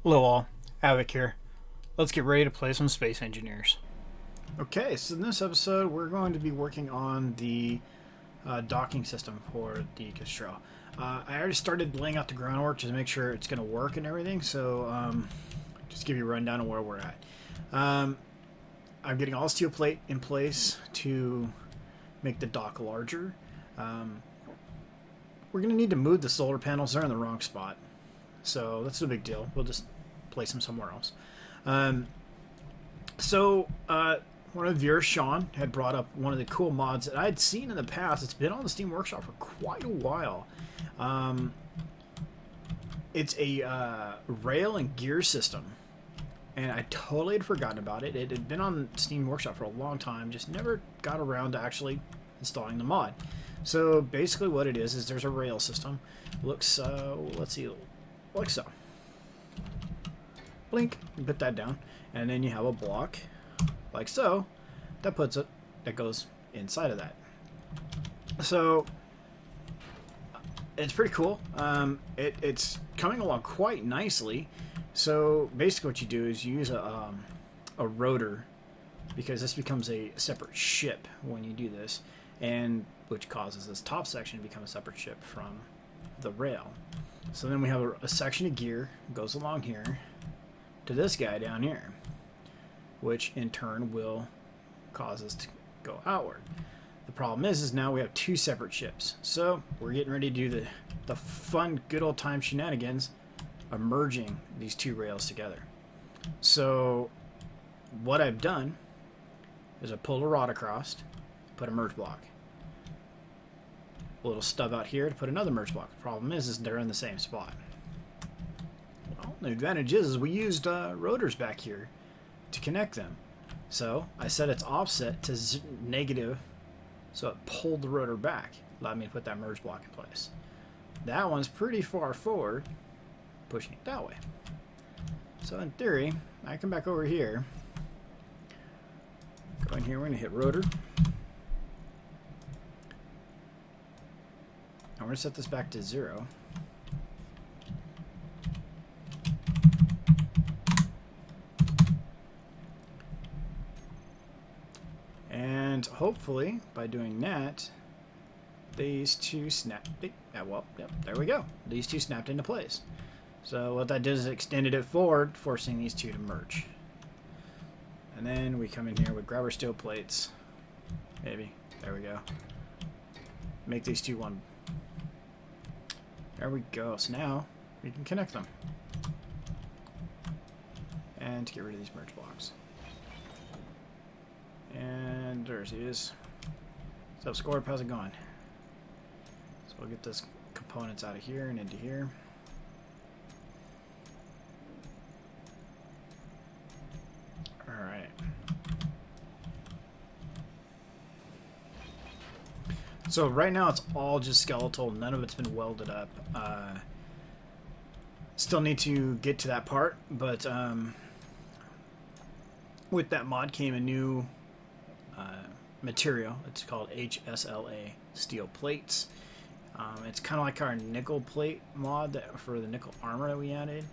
Hello all, Havoc here. Let's get ready to play some Space Engineers. Okay, so in this episode we're going to be working on the docking system for the Kestrel. I already started laying out the groundwork just to make sure it's going to work and everything, so just give you a rundown of where we're at. I'm getting all steel plate in place to make the dock larger. We're going to need to move the solar panels, they're in the wrong spot. So that's no big deal. We'll just place them somewhere else. One of the viewers, Sean, had brought up one of the cool mods that I'd seen in the past. It's been on the Steam Workshop for quite a while. It's a rail and gear system. And I totally had forgotten about it. It had been on Steam Workshop for a long time, just never got around to actually installing the mod. So basically what it is there's a rail system. Looks, let's see, like so. Blink, and put that down, and then you have a block, like so, that goes inside of that. So it's pretty cool. It's coming along quite nicely. So basically, what you do is you use a rotor, because this becomes a separate ship when you do this, and which causes this top section to become a separate ship from the rail. So then we have a section of gear goes along here to this guy down here, which in turn will cause us to go outward. The problem is now we have two separate ships. So we're getting ready to do the fun, good old time shenanigans of merging these two rails together. So what I've done is I pulled a rod across, put a merge block. A little stub out here to put another merge block. The problem is they're in the same spot. Well, the advantage is we used rotors back here to connect them. So I set its offset to negative, so it pulled the rotor back, allowed me to put that merge block in place. That one's pretty far forward, pushing it that way. So in theory, I come back over here, go in here, we're going to hit rotor. And we're going to set this back to 0. And hopefully, by doing that, these two snap. Well, yep, there we go. These two snapped into place. So what that did is it extended it forward, forcing these two to merge. And then we come in here with grab our steel plates. Maybe. There we go. Make these two one. There we go. So now we can connect them. And to get rid of these merge blocks. And there he is. What's up, Scorp? How's it going? So we'll get this components out of here and into here. Alright. So right now it's all just skeletal. None of it's been welded up. Still need to get to that part, but with that mod came a new material. It's called HSLA steel plates. It's kind of like our nickel plate mod for the nickel armor that we added.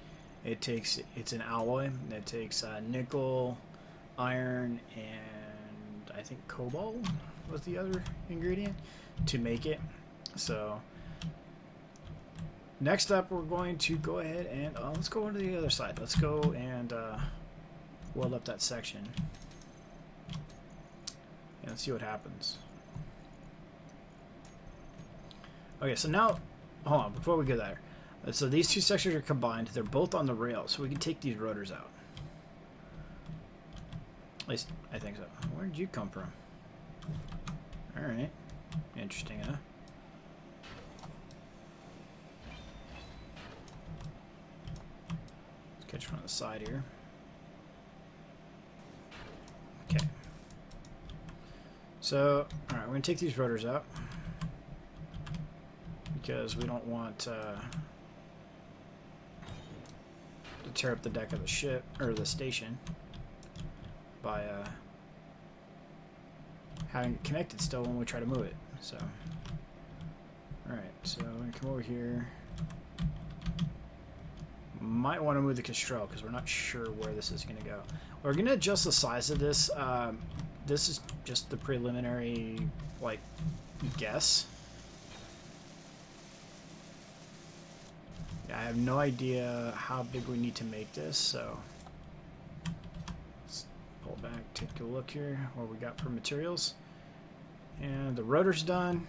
It's an alloy that takes nickel, iron, and I think cobalt was the other ingredient to make it. So next up, we're going to go ahead and let's go to the other side. Let's go and weld up that section and see what happens. Okay, so now, hold on, before we go there. So these two sections are combined. They're both on the rail, so we can take these rotors out. At least, I think so. Where did you come from? Alright. Interesting, huh? Let's catch one on the side here. Okay. So, alright, we're going to take these rotors out. Because we don't want to tear up the deck of the ship, or the station, by having it connected still when we try to move it. So, alright, so we're going to come over here, might want to move the Kestrel because we're not sure where this is going to go. We're going to adjust the size of this. This is just the preliminary, like, guess. Yeah, I have no idea how big we need to make this, so let's pull back, take a look here, what we got for materials. And the rotor's done,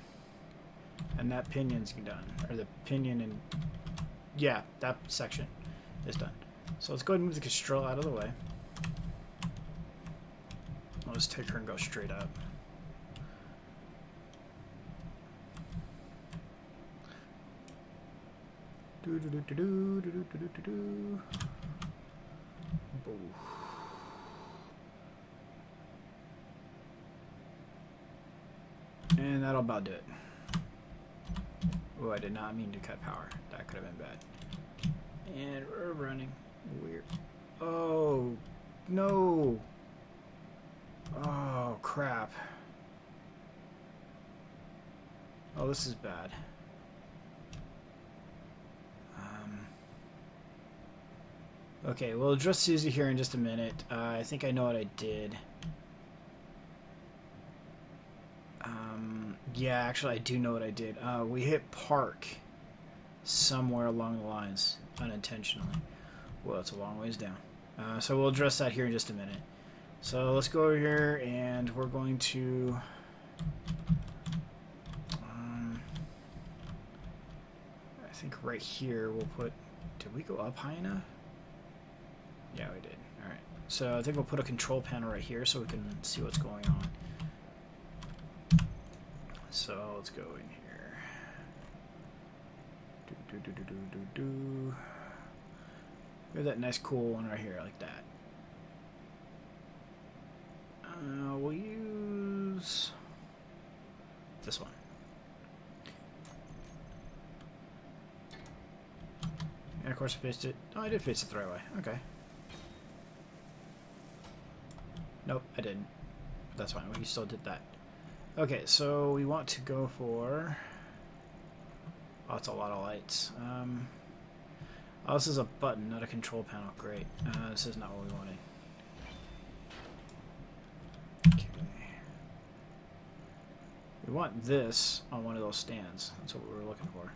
and that pinion's done, or the pinion and, yeah, that section is done. So let's go ahead and move the Kestrel out of the way. I'll just take her and go straight up. And that'll about do it. Oh, I did not mean to cut power. That could have been bad. And we're running. Weird. Oh, no. Oh, crap. Oh, this is bad. Okay, we'll address Susie here in just a minute. I think I know what I did. Yeah, actually, I do know what I did. We hit park somewhere along the lines, unintentionally. Well, it's a long ways down. So we'll address that here in just a minute. So let's go over here, and we're going to... I think right here we'll put... Did we go up high enough? Yeah, we did. Alright. So I think we'll put a control panel right here so we can see what's going on. So let's go in here. We have that nice cool one right here, like that. We'll use this one. And of course I pasted it. Oh, I did paste it the right way. Okay. Nope, I didn't. But that's fine. We still did that. Okay, so we want to go for... Oh, it's a lot of lights. Oh, this is a button, not a control panel. Great. This is not what we wanted. Okay. We want this on one of those stands. That's what we were looking for.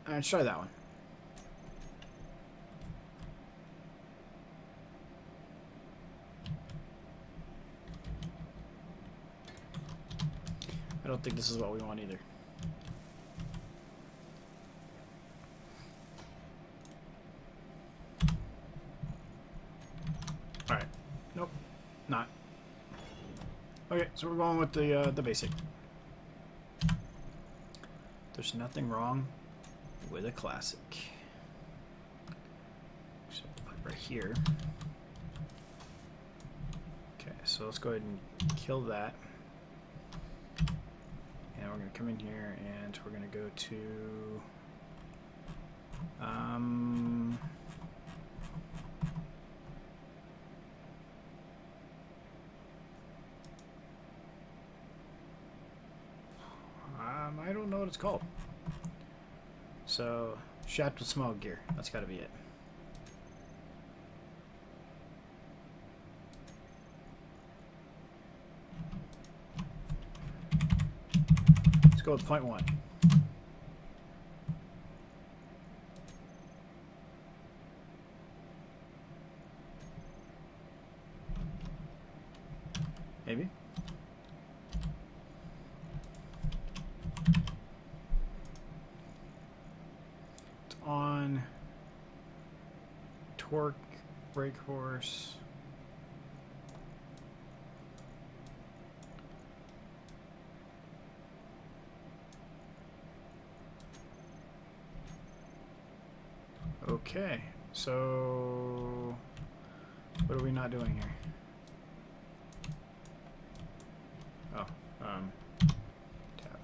Alright, let's try that one. I don't think this is what we want either. Alright. Nope. Not. Okay, so we're going with the basic. There's nothing wrong with a classic. So we'll put it right here. Okay, so let's go ahead and kill that. And we're going to come in here and we're going to go to I don't know what it's called. So, shaft with small gear. That's got to be it. Let's go with point 1. Maybe. On torque, brake horse. Okay, so what are we not doing here? Oh, tab.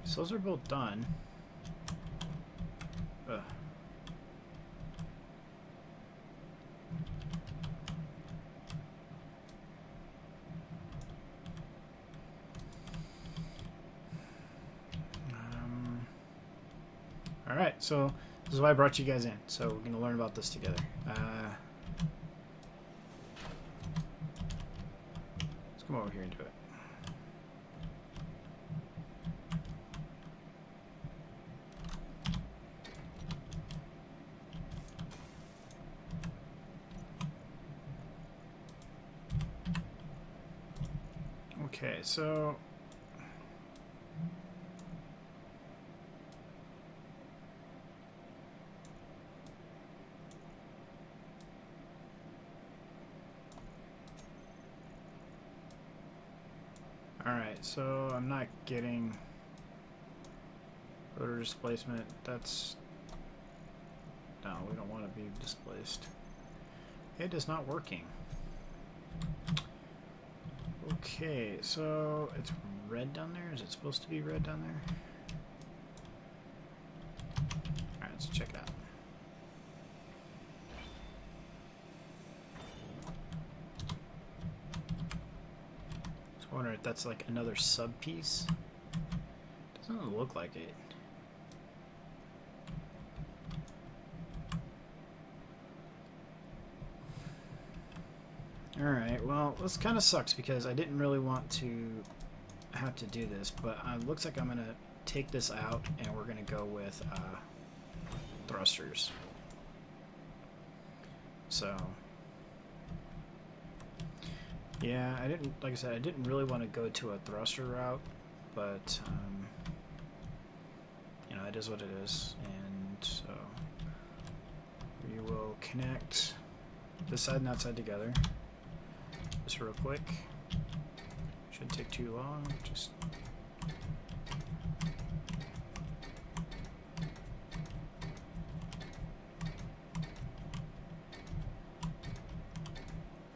So those are both done. Ugh. so this is why I brought you guys in. So we're going to learn about this together. Let's come over here and do it. Okay, so alright, so I'm not getting rotor displacement. That's... No, we don't want to be displaced. It is not working. Okay, so it's red down there? Is it supposed to be red down there? Alright, let's check it out. Just wondering if that's like another sub piece. Doesn't look like it. Alright, well, this kind of sucks because I didn't really want to have to do this, but it looks like I'm going to take this out and we're going to go with thrusters. So, yeah, I didn't, like I said, I didn't really want to go to a thruster route, but, you know, it is what it is, and so we will connect this side and that side together. Just real quick. Shouldn't take too long. Just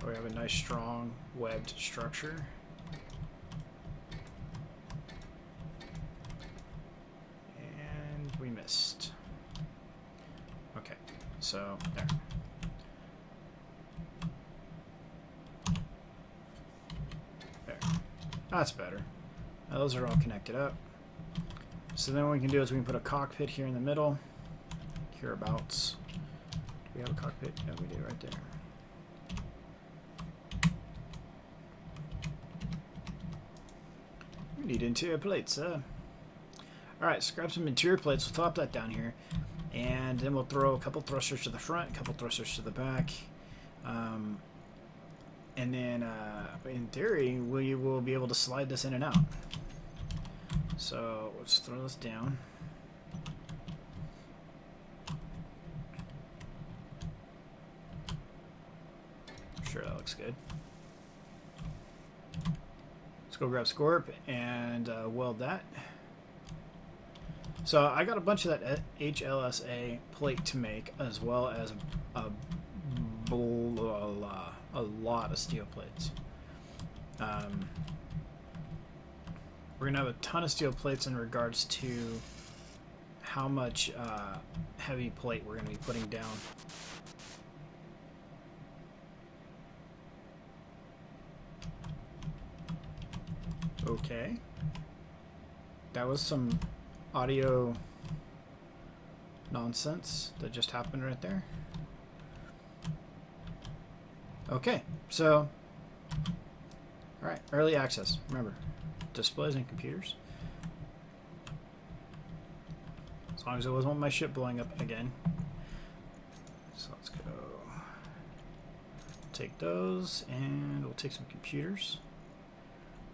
we have a nice strong webbed structure. And we missed. Okay, so there. That's better. Now those are all connected up. So then what we can do is we can put a cockpit here in the middle. Hereabouts. Do we have a cockpit? Yeah, we do right there. We need interior plates, Alright, so grab some interior plates. We'll top that down here. And then we'll throw a couple thrusters to the front, a couple thrusters to the back. And then, in theory, we will be able to slide this in and out. So, let's throw this down. Sure, that looks good. Let's go grab Scorp and weld that. So, I got a bunch of that HLSA plate to make, as well as a lot of steel plates. We're gonna have a ton of steel plates in regards to how much heavy plate we're gonna be putting down. Okay, that was some audio nonsense that just happened right there. Okay, so, alright, early access. Remember, displays and computers. As long as it wasn't my ship blowing up again. So let's go take those, and we'll take some computers.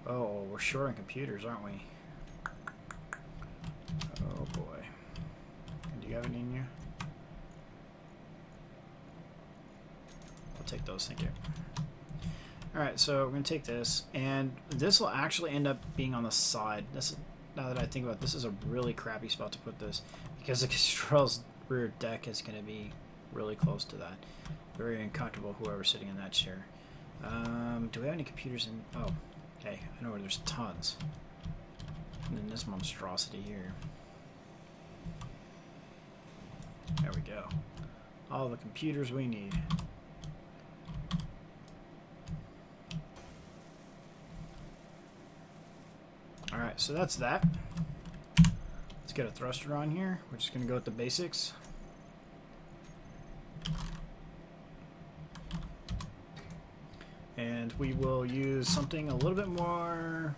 Oh, we're short on computers, aren't we? Oh boy. Do you have any in you? Take those, thank you. Alright, so we're going to take this, and this will actually end up being on the side. This, now that I think about it, this is a really crappy spot to put this, because the Kestrel's rear deck is going to be really close to that. Very uncomfortable, whoever's sitting in that chair. Do we have any computers in... Oh, okay, I know where there's tons. And then this monstrosity here. There we go. All the computers we need. Alright, so that's that. Let's get a thruster on here. We're just going to go with the basics. And we will use something a little bit more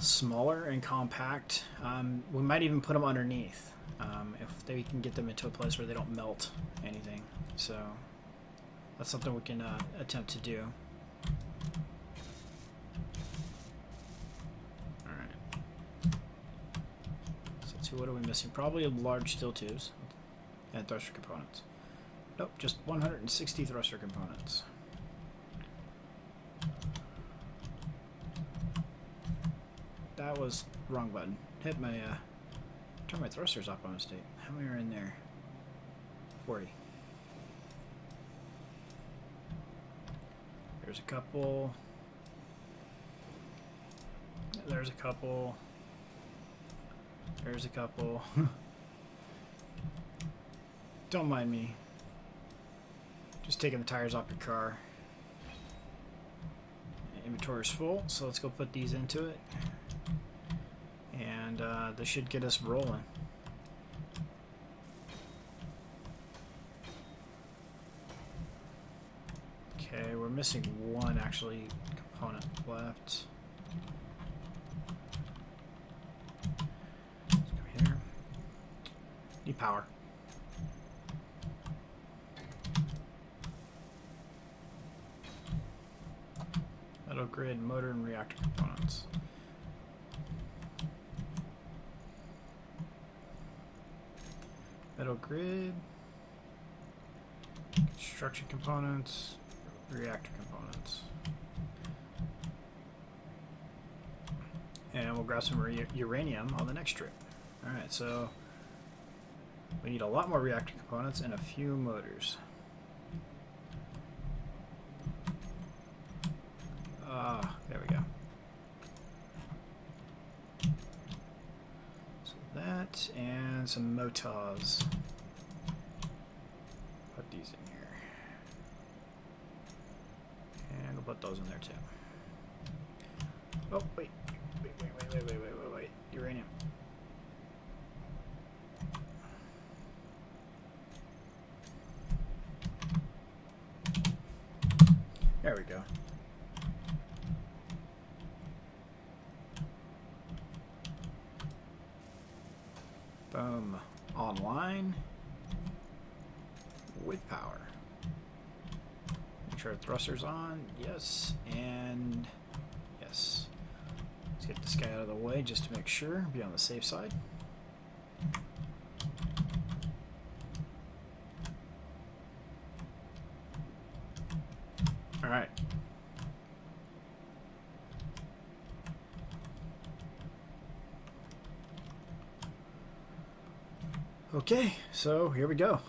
smaller and compact. We might even put them underneath if they can get them into a place where they don't melt anything. So that's something we can attempt to do. Alright. So what are we missing? Probably large steel tubes and thruster components. Nope, just 160 thruster components. That was wrong button. Hit my turn my thrusters off by mistake. How many are in there? 40. There's a couple. There's a couple. There's a couple. Don't mind me. Just taking the tires off your car. Inventory's full, so let's go put these into it. And this should get us rolling. Okay, we're missing one actually component left. Let's go here. Need power. Metal grid, motor, and reactor components. Metal grid, construction components, reactor components. And we'll grab some uranium on the next trip. Alright, so we need a lot more reactor components and a few motors. There we go. So that and some motors. Put these in here. And we'll put those in there too. Oh, wait. Wait. Uranium. There we go. Boom. Online. With power. Make sure thruster's on. Yes. And yes. Let's get this guy out of the way just to make sure. Be on the safe side. Alright. Okay, so here we go.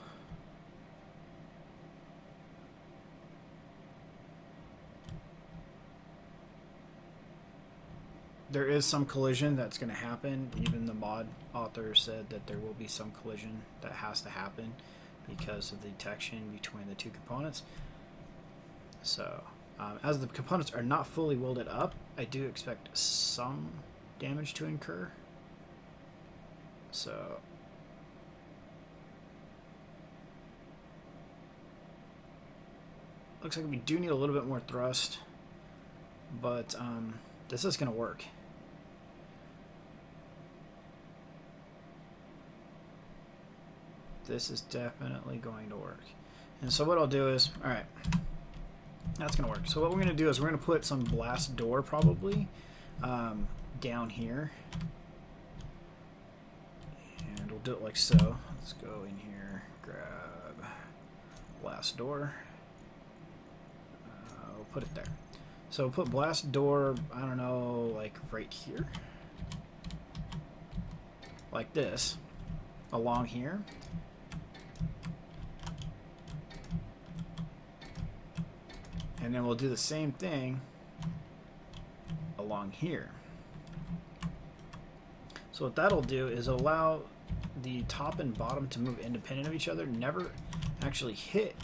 There is some collision that's going to happen. Even the mod author said that there will be some collision that has to happen because of the detection between the two components. So, as the components are not fully welded up, I do expect some damage to incur. So, looks like we do need a little bit more thrust, but this is going to work. This is definitely going to work. And so what I'll do is, alright, that's going to work. So what we're going to do is we're going to put some blast door probably down here. And we'll do it like so. Let's go in here, grab blast door. We'll put it there. So we'll put blast door, I don't know, like right here. Like this. Along here. And then we'll do the same thing along here. So what that'll do is allow the top and bottom to move independent of each other, never actually hit.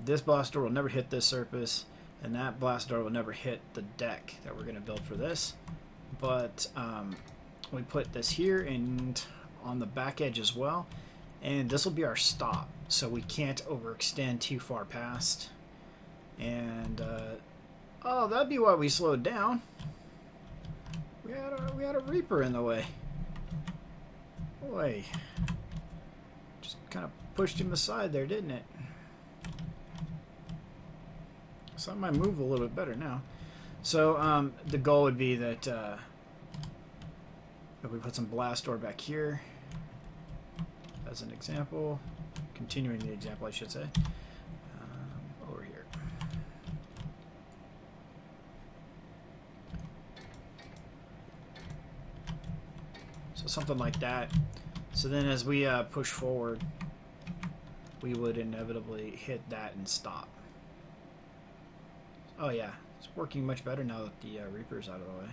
This blast door will never hit this surface, and that blast door will never hit the deck that we're going to build for this. but we put this here and on the back edge as well, and this will be our stop, so we can't overextend too far past. And oh, that'd be why we slowed down. We had a Reaper in the way. Boy, just kind of pushed him aside there, didn't it? So I might move a little bit better now. So the goal would be that if we put some blast door back here as an example, continuing the example I should say, over here. So something like that. So then as we push forward, we would inevitably hit that and stop. Oh yeah, it's working much better now that the Reaper's out of the way.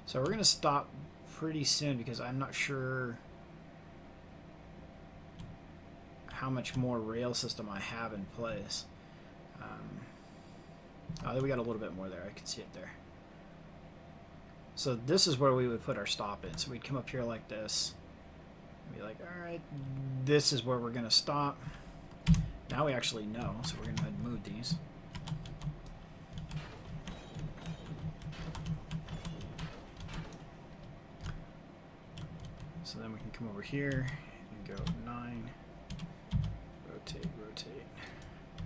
So we're going to stop pretty soon because I'm not sure how much more rail system I have in place. Oh, we got a little bit more there. I can see it there. So this is where we would put our stop in. So we'd come up here like this. Be like, all right, this is where we're going to stop. Now we actually know, so we're going to go ahead and move these. So then we can come over here and go 9, rotate,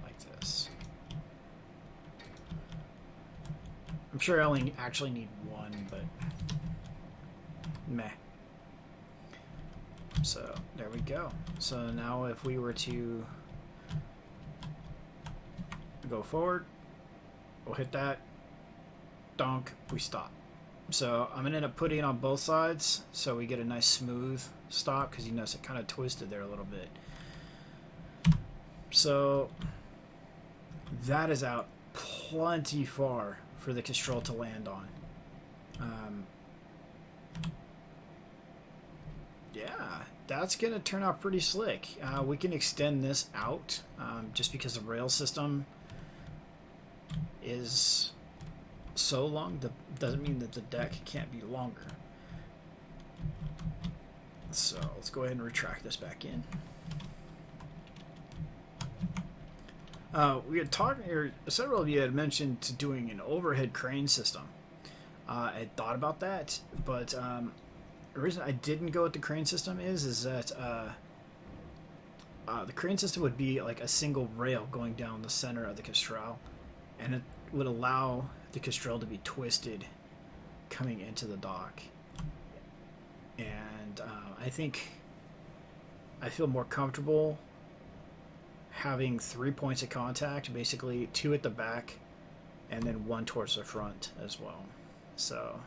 like this. I'm sure I only actually need one, but meh. So there we go. So now if we were to go forward, we'll hit that, donk, we stop. So I'm going to end up putting it on both sides so we get a nice smooth stop, because you notice it kind of twisted there a little bit. So that is out plenty far for the Kestrel to land on. Yeah, that's going to turn out pretty slick. We can extend this out just because the rail system is so long. That doesn't mean that the deck can't be longer. So let's go ahead and retract this back in. We had talked, or several of you had mentioned to doing an overhead crane system. I had thought about that, but the reason I didn't go with the crane system is that the crane system would be like a single rail going down the center of the Kestrel, and it would allow the Kestrel to be twisted coming into the dock. And I feel more comfortable having 3 points of contact, basically 2 at the back and then 1 towards the front as well. So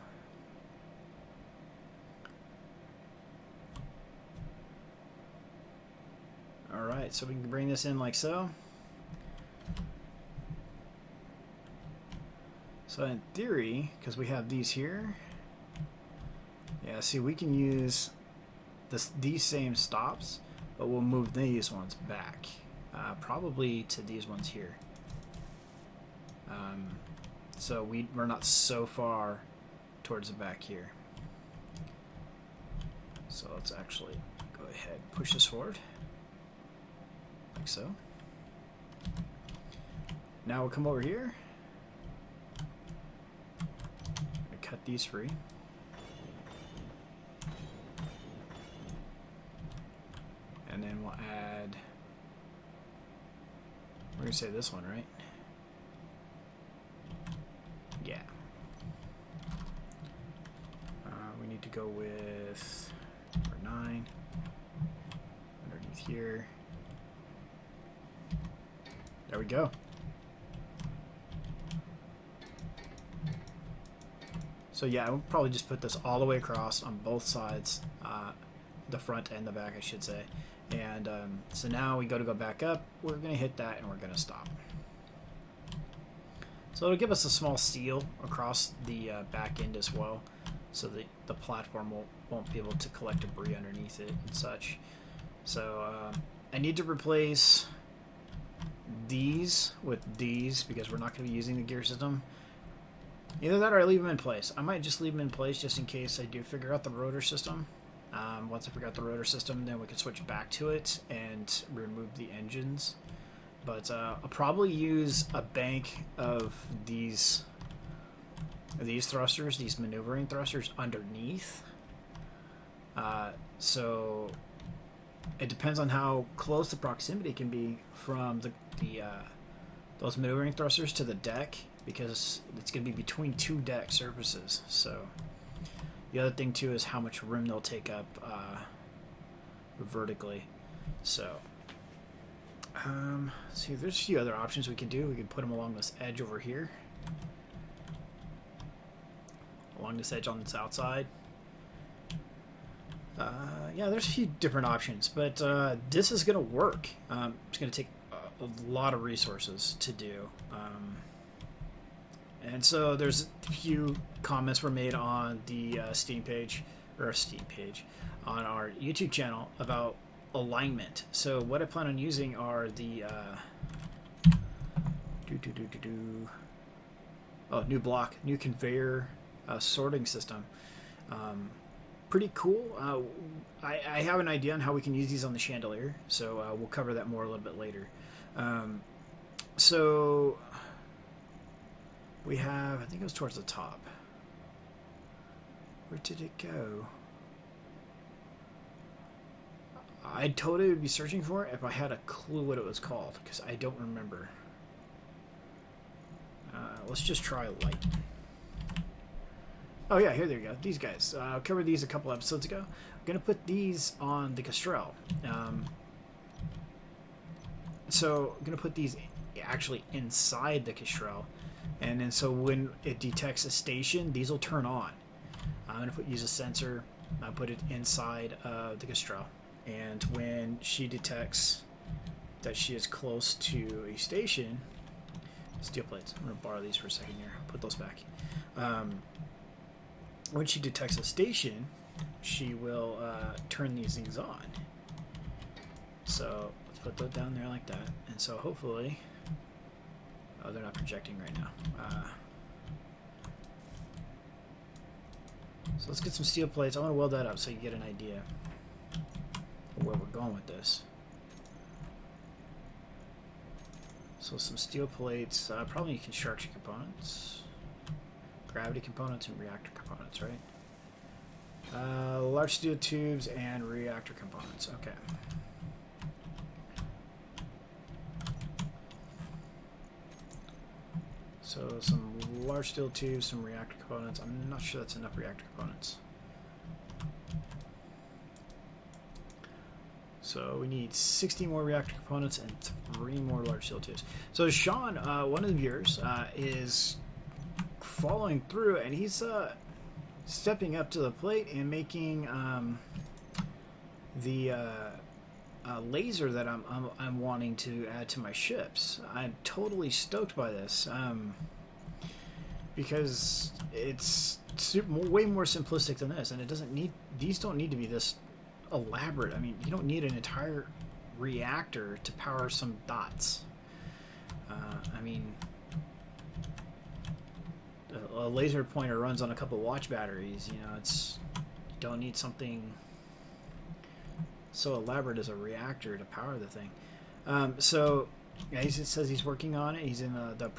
alright, so we can bring this in like so. So in theory, because we have these here, yeah, see, we can use these same stops, but we'll move these ones back. Probably to these ones here. So we're not so far towards the back here. So let's actually go ahead and push this forward. Like so. Now we'll come over here. Cut these free. And then we'll add, we're going to say this one, right? Yeah. We need to go with number 9 underneath here. There we go. So yeah, I would probably just put this all the way across on both sides, the front and the back, I should say. And so now we go back up, we're going to hit that and we're going to stop. So it'll give us a small seal across the back end as well, so that the platform won't be able to collect debris underneath it and such. So I need to replace these with these because we're not going to be using the gear system. Either that or I leave them in place. I might just leave them in place just in case I do figure out the rotor system. Once I figure out the rotor system, then we can switch back to it and remove the engines. But I'll probably use a bank of these thrusters, these maneuvering thrusters underneath. So it depends on how close the proximity can be from those maneuvering thrusters to the deck, because it's going to be between two deck surfaces. So the other thing too is how much room they'll take up vertically. So see, there's a few other options we can do. We can put them along this edge over here, along this edge on this outside. Yeah, there's a few different options, but this is going to work. It's going to take a lot of resources to do. And so there's a few comments were made on the Steam page, on our YouTube channel about alignment. So what I plan on using are the new block, new conveyor sorting system. Pretty cool. I have an idea on how we can use these on the chandelier, so we'll cover that more a little bit later. So we have, I think it was towards the top. Where did it go? I totally would be searching for it if I had a clue what it was called, because I don't remember. Let's just try light. Oh yeah, here they go. These guys. I covered these a couple episodes ago. I'm going to put these on the Kestrel. So I'm going to put these actually inside the Kestrel. And then so when it detects a station, these will turn on. I'm going to use a sensor. I'll put it inside the Kestrel. And when she detects that she is close to a station, steel plates. I'm going to borrow these for a second here. Put those back. When she detects a station, she will turn these things on. So let's put that down there like that. And so hopefully, oh, they're not projecting right now. So let's get some steel plates. I want to weld that up so you get an idea of where we're going with this. So some steel plates, probably construction components, gravity components, and reactor components, right? Large steel tubes and reactor components. Okay. So some large steel tubes, some reactor components. I'm not sure that's enough reactor components. So we need 60 more reactor components and 3 more large steel tubes. So Sean, one of the viewers, is following through, and he's stepping up to the plate and making the laser that I'm wanting to add to my ships. I'm totally stoked by this because it's way more simplistic than this, and it doesn't need, these don't need to be this elaborate. I mean, you don't need an entire reactor to power some dots. I mean, a laser pointer runs on a couple watch batteries. You know, you don't need something so elaborate as a reactor to power the thing. So yeah, he says he's working on it. He's in the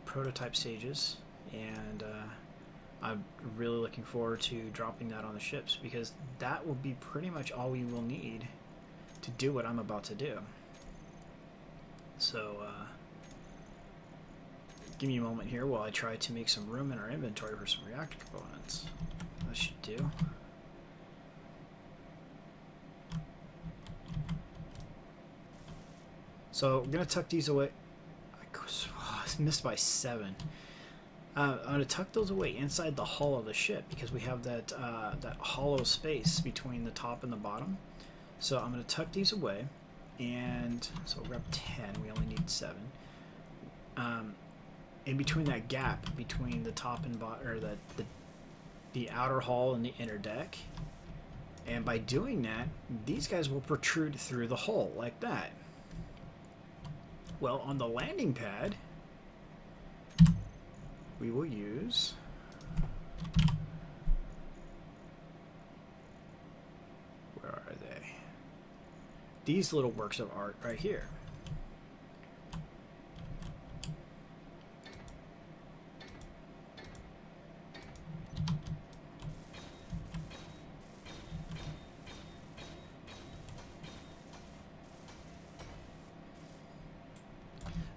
prototype stages, and I'm really looking forward to dropping that on the ships, because that will be pretty much all we will need to do what I'm about to do. So give me a moment here while I try to make some room in our inventory for some reactor components. That should do. So I'm going to tuck these away. I missed by 7. I'm going to tuck those away inside the hull of the ship, because we have that hollow space between the top and the bottom. So I'm going to tuck these away, and so we'll grab 10. We only need 7. In between that gap between the top and bottom, or the outer hull and the inner deck, and by doing that, these guys will protrude through the hull like that. Well, on the landing pad, we will use where are they? These little works of art right here.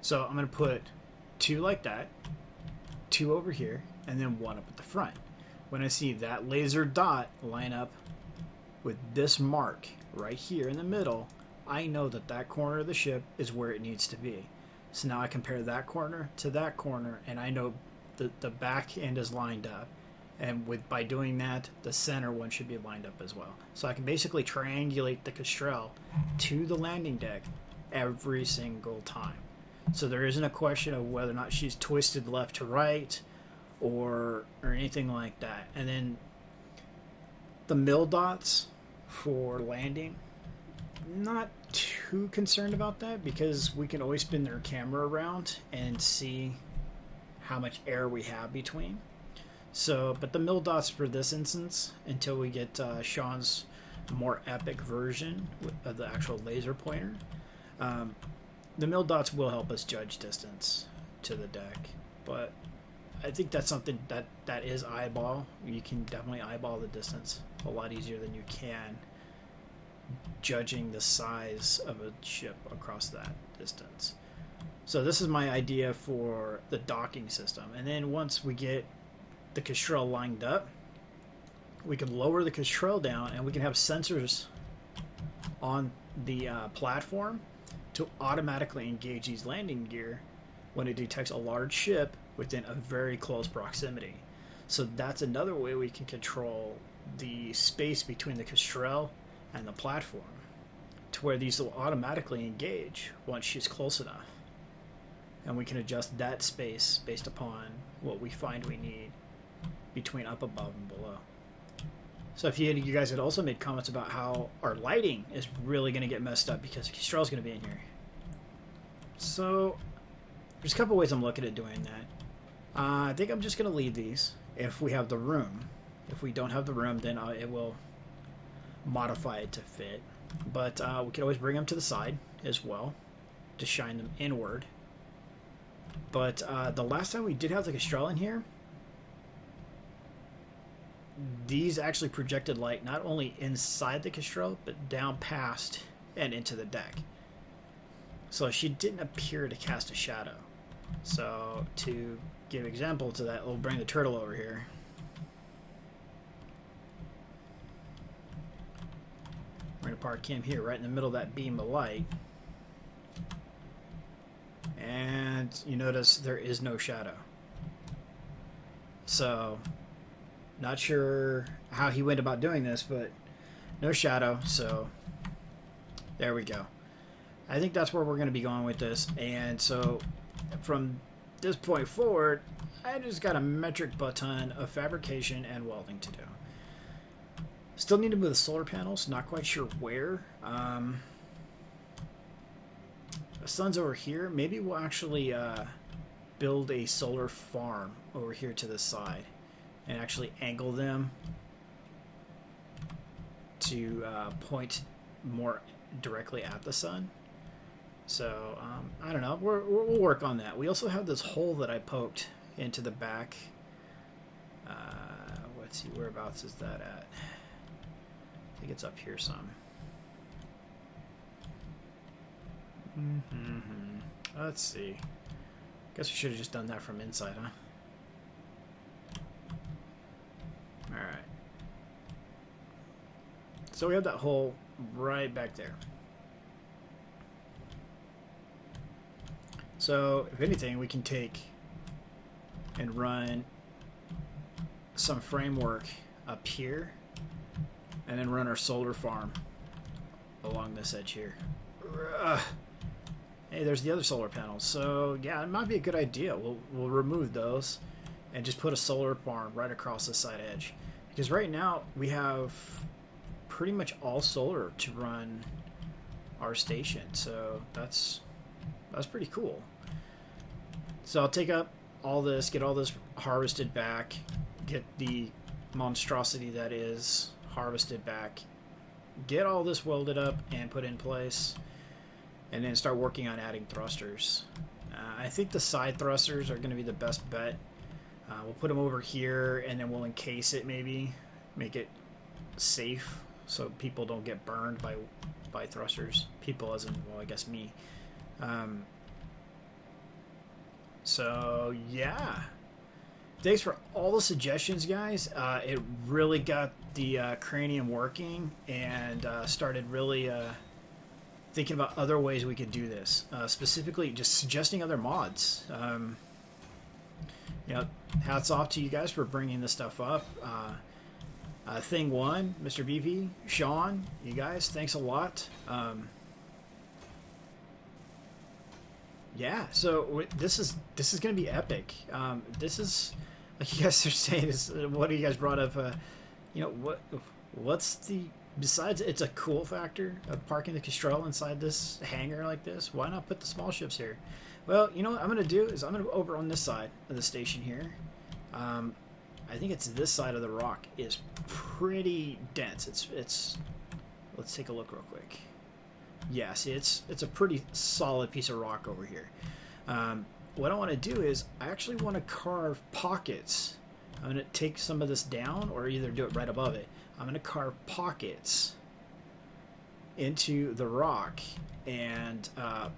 So I'm going to put 2 like that, 2 over here, and then 1 up at the front. When I see that laser dot line up with this mark right here in the middle, I know that that corner of the ship is where it needs to be. So now I compare that corner to that corner, and I know the back end is lined up. And by doing that, the center one should be lined up as well. So I can basically triangulate the Kestrel to the landing deck every single time. So there isn't a question of whether or not she's twisted left to right or anything like that. And then the mill dots for landing, not too concerned about that because we can always spin their camera around and see how much air we have between. So, but the mill dots for this instance, until we get Sean's more epic version of the actual laser pointer, the mill dots will help us judge distance to the deck, but I think that's something that is eyeball. You can definitely eyeball the distance a lot easier than you can judging the size of a ship across that distance. So this is my idea for the docking system. And then once we get the Kestrel lined up, we can lower the Kestrel down and we can have sensors on the platform to automatically engage these landing gear when it detects a large ship within a very close proximity. So that's another way we can control the space between the Kestrel and the platform to where these will automatically engage once she's close enough. And we can adjust that space based upon what we find we need between up above and below. So if you guys had also made comments about how our lighting is really going to get messed up because Kestrel's going to be in here. So there's a couple ways I'm looking at doing that. I think I'm just going to leave these if we have the room. If we don't have the room, then it will modify it to fit. But we can always bring them to the side as well to shine them inward. But the last time we did have the Kestrel in here, these actually projected light not only inside the Kestrel, but down past and into the deck. So she didn't appear to cast a shadow. So to give example to that, we'll bring the turtle over here. We're going to park him here right in the middle of that beam of light. And you notice there is no shadow. So not sure how he went about doing this, but no shadow, so there we go. I think that's where we're going to be going with this. And so from this point forward, I just got a metric butt ton of fabrication and welding to do. Still need to move the solar panels, not quite sure where. The sun's over here. Maybe we'll actually build a solar farm over here to the side and actually angle them to point more directly at the sun. So I don't know. We'll work on that. We also have this hole that I poked into the back. Let's see, whereabouts is that at? I think it's up here some. Let's see. Guess we should have just done that from inside, huh? Alright. So we have that hole right back there. So, if anything, we can take and run some framework up here and then run our solar farm along this edge here. Hey, there's the other solar panels. So, yeah, it might be a good idea. We'll remove those and just put a solar farm right across the side edge. Because right now, we have pretty much all solar to run our station. So, that's That's pretty cool. So I'll take up all this, get all this harvested back, get the monstrosity that is harvested back, get all this welded up and put in place, and then start working on adding thrusters. I think the side thrusters are going to be the best bet. We'll put them over here, and then we'll encase it, maybe make it safe so people don't get burned by thrusters. People as in, well, I guess me. So yeah, thanks for all the suggestions, guys. It really got the cranium working, and started really thinking about other ways we could do this. Specifically, just suggesting other mods. You know, hats off to you guys for bringing this stuff up. Thing One, Mr. BP, Sean, you guys, thanks a lot. Yeah, so this is going to be epic. This is, like you guys are saying, is what you guys brought up. You know, what's the, besides it's a cool factor of parking the Kestrel inside this hangar like this, why not put the small ships here? Well, you know what I'm going to do is I'm going to over on this side of the station here. I think it's this side of the rock is pretty dense. It's let's take a look real quick. Yeah, see, it's a pretty solid piece of rock over here. What I want to do is I actually want to carve pockets. I'm going to take some of this down, or either do it right above it. I'm going to carve pockets into the rock and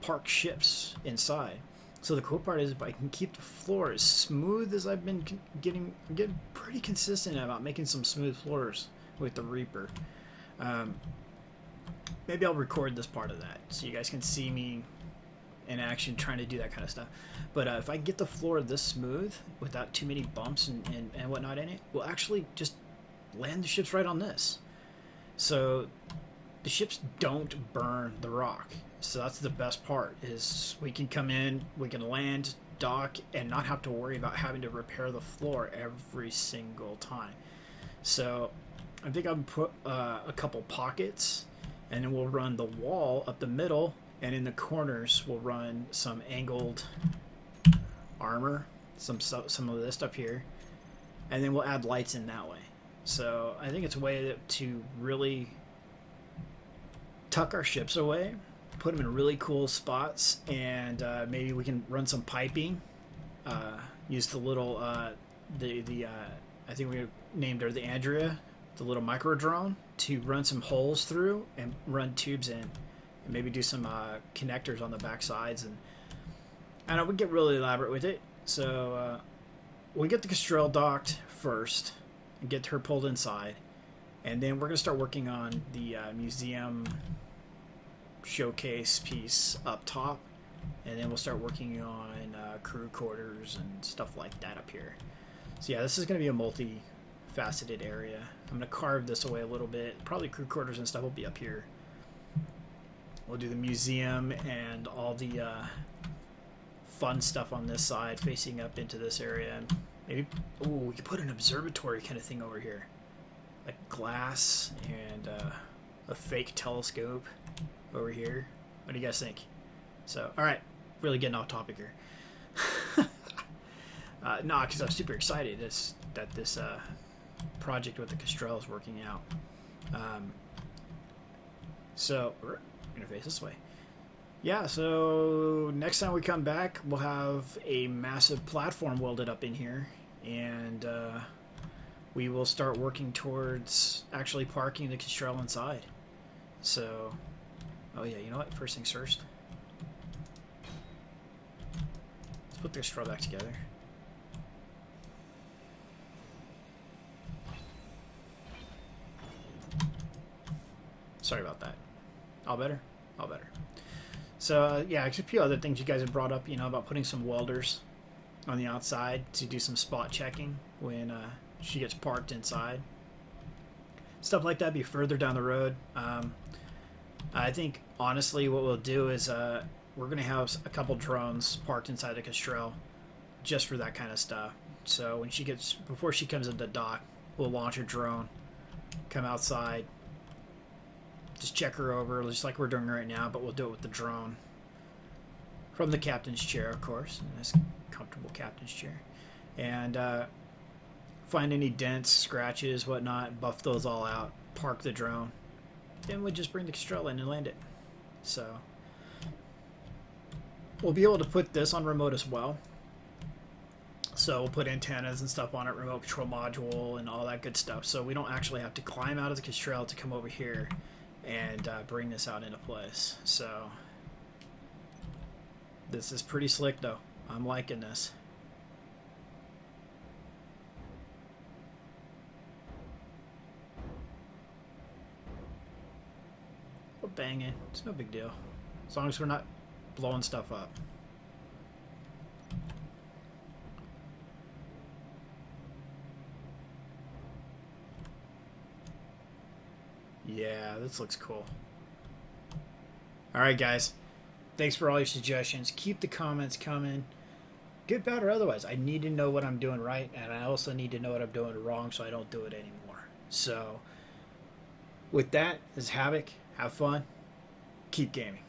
park ships inside. So the cool part is if I can keep the floor as smooth as I've been getting, I'm getting pretty consistent about making some smooth floors with the Reaper. Maybe I'll record this part of that so you guys can see me in action trying to do that kind of stuff. But if I get the floor this smooth without too many bumps and whatnot in it, we'll actually just land the ships right on this. So the ships don't burn the rock. So that's the best part, is we can come in, we can land, dock, and not have to worry about having to repair the floor every single time. So I think I'll put a couple pockets, and then we'll run the wall up the middle, and in the corners we'll run some angled armor, some of this up here, and then we'll add lights in that way. So I think it's a way to really tuck our ships away, put them in really cool spots, and maybe we can run some piping. Use the little I think we named her the Andrea, the little micro drone, to run some holes through and run tubes in, and maybe do some connectors on the back sides, and I don't know, we get really elaborate with it. So we get the Kestrel docked first and get her pulled inside, and then we're gonna start working on the museum showcase piece up top, and then we'll start working on crew quarters and stuff like that up here. So yeah, this is going to be a multi-faceted area. I'm going to carve this away a little bit. Probably crew quarters and stuff will be up here. We'll do the museum and all the fun stuff on this side facing up into this area. And maybe, ooh, we could put an observatory kind of thing over here, like glass and a fake telescope over here. What do you guys think? So, all right, really getting off topic here. No, because I'm super excited that this project with the Kestrel is working out. So we're gonna face this way. Yeah, so next time we come back, we'll have a massive platform welded up in here, and we will start working towards actually parking the Kestrel inside. So, oh yeah, you know what? First things first. Let's put the Kestrel back together. Sorry about that. All better? All better. So, yeah, a few other things you guys have brought up, you know, about putting some welders on the outside to do some spot checking when she gets parked inside. Stuff like that be further down the road. I think, honestly, what we'll do is we're going to have a couple drones parked inside the Kestrel just for that kind of stuff. So when she gets, before she comes into dock, we'll launch a drone, come outside, just check her over, just like we're doing right now, but we'll do it with the drone. from the captain's chair, of course, in this comfortable captain's chair, and find any dents, scratches, whatnot, buff those all out, park the drone, then we just bring the Kestrel in and land it. So we'll be able to put this on remote as well. So we'll put antennas and stuff on it, remote control module and all that good stuff. So we don't actually have to climb out of the Kestrel to come over here and bring this out into place. So this is pretty slick though. I'm liking this. We're banging. It's no big deal. As long as we're not blowing stuff up. Yeah, this looks cool. Alright guys, thanks for all your suggestions. Keep the comments coming. Good, bad, or otherwise. I need to know what I'm doing right, and I also need to know what I'm doing wrong so I don't do it anymore. So, with that, this is Havoc. Have fun. Keep gaming.